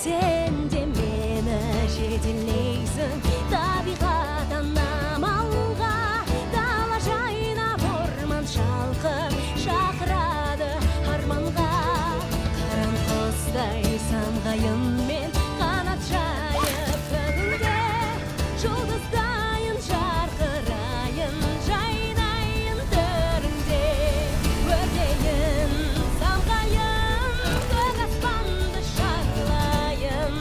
Sen de meni жетелейсің табиғаттан амалға, дала жайнап орман шалқып шақырады арманға. Қыран құстай самғайынмен қанат жайып күнде, жұлдыздайын жарқырайын жайнайын төрінде. Өрлейін самғайын көк аспанды шарлайын,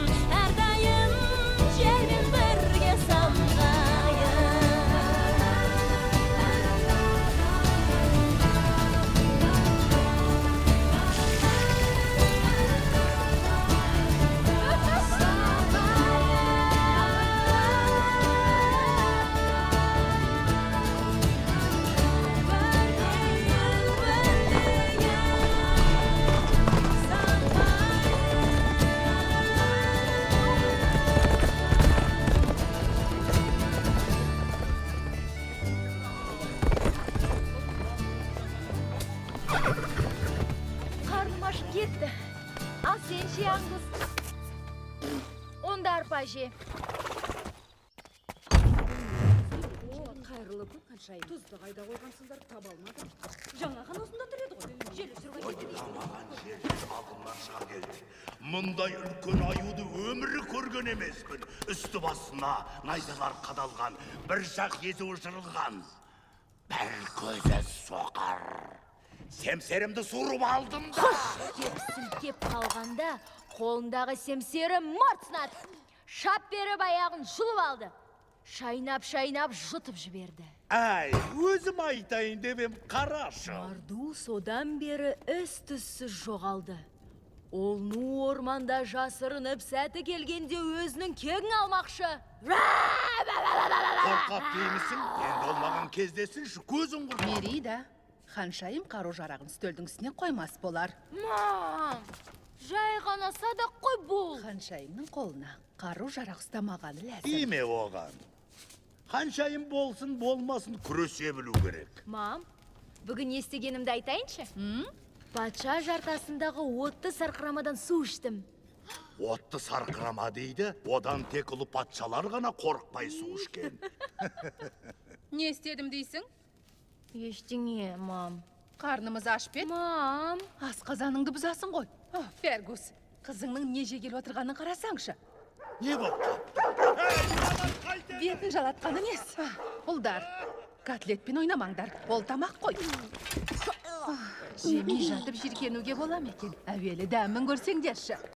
әрдайым жермен бірге самғайын. Karnım aşıp gitti. Al sen şey yalnız. Onda arpa же. Қайырлы күн, Қаншайым. Тұзды қайда қойғансыңдар, таба алмадым. Жаңа ғана осында тұр еді ғой. Жел жүріп кетті. Дамаған жерден алдымнан шыға келді. Мұндай үлкен аюды өмірі көрген емеспін. Үсті басына найзалар қадалған, бір жақ езі ұшырылған. Бір көзі соқар. Семсерімді суырып алдым да. Деп сілтеп қалғанда, қолындағы семсері мұртсынады. Шап беріп аяғын жұлып алды. Шайнап жұтып жіберді. Әй, өзім айтайын деп қарашы. Арду содан бері із-түссіз жоғалды. Ол ну орманда жасырынып сәті келгенде өзінің кегін алмақшы. Қорқақ деймісің? Енді ол маған кездесінші, көзің құрма. Мерейда, Қаншайым қару-жарағын үстелдің үстіне қоймас болар. Мам, жай ғана садақ қой бұл. Қаншайымның қолына қару-жарақ ұстамағаны ләзім. Тиме оған. Қаншайым болсын болмасын күресе білу керек. Мам, бүгін естігенімді айтайыншы? Патша жартасындағы отты сарқырамадан су іштім. Отты сарқырама дейді, одан тек ұлы патшалар ғана қорықпай су ішкен. Не істедім дейсің? Ештеңе, мам. Қарнымыз аш пе? Мам. Асқазаныңды бұзасың ғой. Фергус, қызыңның не жегел отырғанын қарасаңшы. Не болды? Бетін жалатқан емес. Ұлдар, котлетпен ойнамаңдар. Ол тамақ қой. Жемей жатып жиркенуге болам екен. Әуелі дәмін көрсеңдерші.